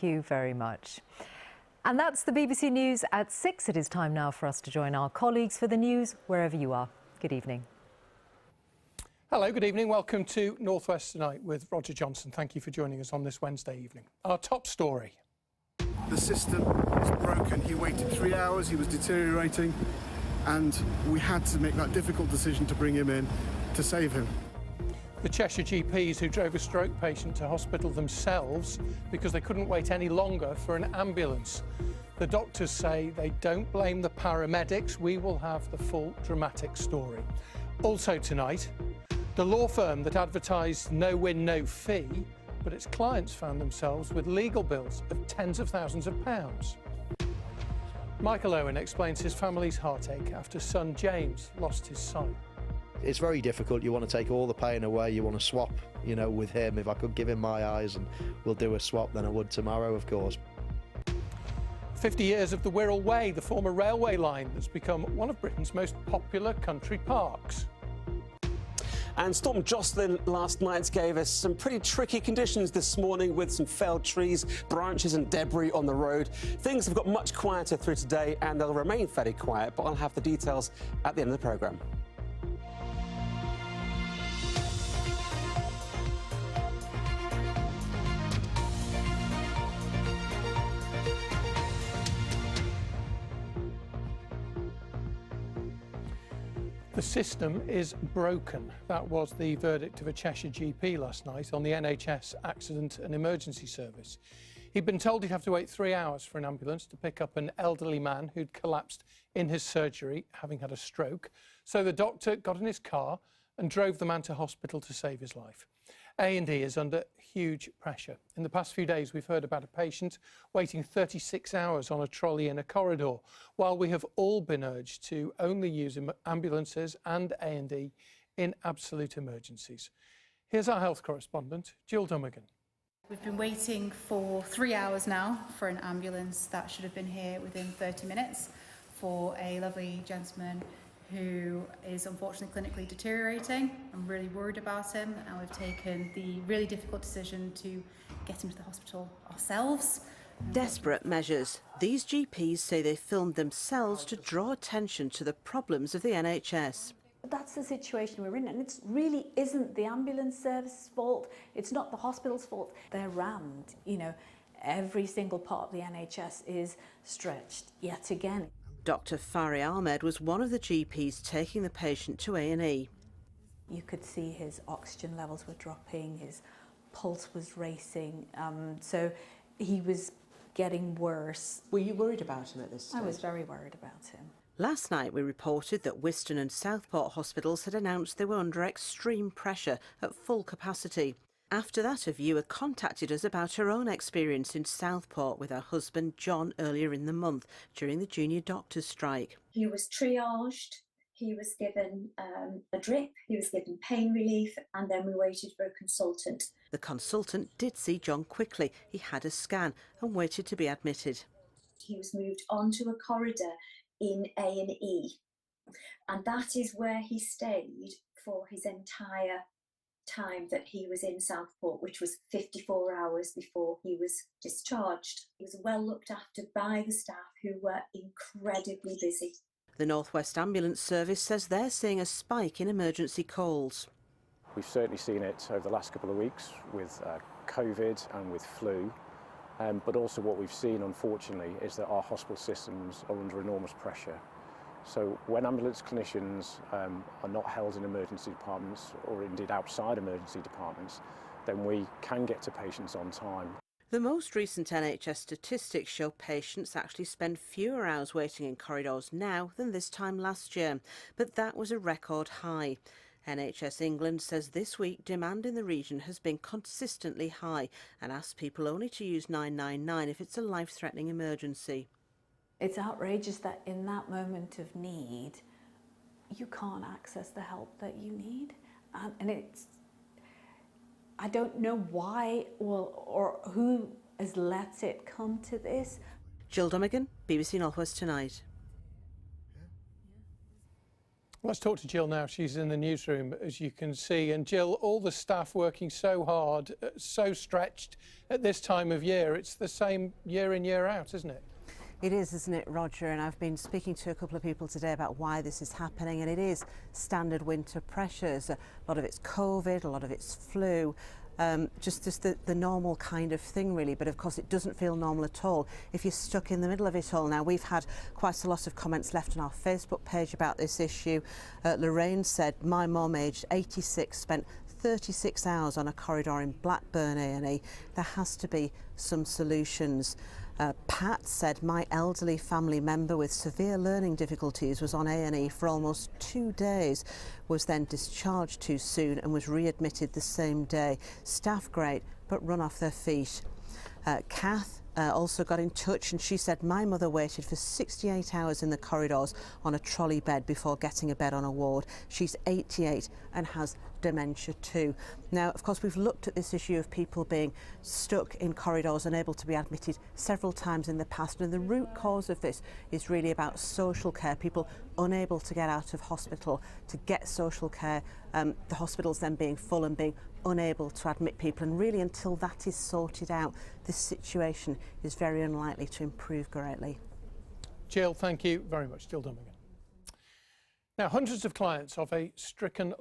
Thank you very much. And that's the BBC News at 6. It is time now for us to join our colleagues for the news wherever you are. Good evening. Hello, good evening. Welcome to North West Tonight with Roger Johnson. Thank you for joining us on this Wednesday evening. Our top story. The system is broken. He waited 3 hours, he was deteriorating, and we had to make that difficult decision to bring him in to save him. The Cheshire GPs who drove a stroke patient to hospital themselves because they couldn't wait any longer for an ambulance. The doctors say they don't blame the paramedics. We will have the full dramatic story. Also tonight, the law firm that advertised no win, no fee, but its clients found themselves with legal bills of tens of thousands of pounds. Michael Owen explains his family's heartache after son James lost his sight. It's very difficult. You want to take all the pain away. You want to swap, with him. If I could give him my eyes and we'll do a swap, then I would tomorrow, of course. 50 years of the Wirral Way, the former railway line that's become one of Britain's most popular country parks. And Storm Jocelyn last night gave us some pretty tricky conditions this morning with some felled trees, branches and debris on the road. Things have got much quieter through today and they'll remain fairly quiet, but I'll have the details at the end of the programme. The system is broken. That was the verdict of a Cheshire GP last night on the NHS Accident and Emergency Service. He'd been told he'd have to wait 3 hours for an ambulance to pick up an elderly man who'd collapsed in his surgery, having had a stroke. So the doctor got in his car and drove the man to hospital to save his life. A&E is under huge pressure. In the past few days, we've heard about a patient waiting 36 hours on a trolley in a corridor, while we have all been urged to only use ambulances and A&E in absolute emergencies. Here's our health correspondent, Jill Dummigan. We've been waiting for 3 hours now for an ambulance that should have been here within 30 minutes for a lovely gentleman who is unfortunately clinically deteriorating. I'm really worried about him, and we've taken the really difficult decision to get him to the hospital ourselves. Desperate measures. These GPs say they filmed themselves to draw attention to the problems of the NHS. That's the situation we're in, and it really isn't the ambulance service's fault. It's not the hospital's fault. They're rammed, every single part of the NHS is stretched yet again. Dr. Fari Ahmed was one of the GPs taking the patient to A&E. You could see his oxygen levels were dropping, his pulse was racing, so he was getting worse. Were you worried about him at this stage? I was very worried about him. Last night we reported that Wiston and Southport hospitals had announced they were under extreme pressure at full capacity. After that, a viewer contacted us about her own experience in Southport with her husband John earlier in the month during the junior doctors' strike. He was triaged, he was given a drip, he was given pain relief, and then we waited for a consultant. The consultant did see John quickly. He had a scan and waited to be admitted. He was moved onto a corridor in A&E, and that is where he stayed for his entire time that he was in Southport, which was 54 hours before he was discharged. He was well looked after by the staff, who were incredibly busy. The North West Ambulance Service says they're seeing a spike in emergency calls. We've certainly seen it over the last couple of weeks with COVID and with flu, but also what we've seen, unfortunately, is that our hospital systems are under enormous pressure. So when ambulance clinicians are not held in emergency departments, or indeed outside emergency departments, then we can get to patients on time. The most recent NHS statistics show patients actually spend fewer hours waiting in corridors now than this time last year, but that was a record high. NHS England says this week demand in the region has been consistently high and asks people only to use 999 if it's a life-threatening emergency. It's outrageous that in that moment of need, you can't access the help that you need. And I don't know why or who has let it come to this. Jill Dummigan, BBC North West Tonight. Let's talk to Jill now. She's in the newsroom, as you can see. And Jill, all the staff working so hard, so stretched at this time of year. It's the same year in, year out, isn't it? It is, isn't it, Roger? And I've been speaking to a couple of people today about why this is happening, and it is standard winter pressures. A lot of it's COVID, a lot of it's flu. Just the normal kind of thing, really, but of course it doesn't feel normal at all if you're stuck in the middle of it all. Now, we've had quite a lot of comments left on our Facebook page about this issue. Lorraine said, my mum, aged 86, spent 36 hours on a corridor in Blackburn A&E. There has to be some solutions. Pat said, my elderly family member with severe learning difficulties was on A&E for almost 2 days, was then discharged too soon and was readmitted the same day. Staff great, but run off their feet. Kath also got in touch, and she said, my mother waited for 68 hours in the corridors on a trolley bed before getting a bed on a ward. She's 88 and has dementia too. Now, of course, we've looked at this issue of people being stuck in corridors, unable to be admitted several times in the past, and the root cause of this is really about social care, people unable to get out of hospital to get social care, the hospitals then being full and being unable to admit people, and really until that is sorted out, this situation is very unlikely to improve greatly. Jill, thank you very much. Jill Dummigan. Now, hundreds of clients of a stricken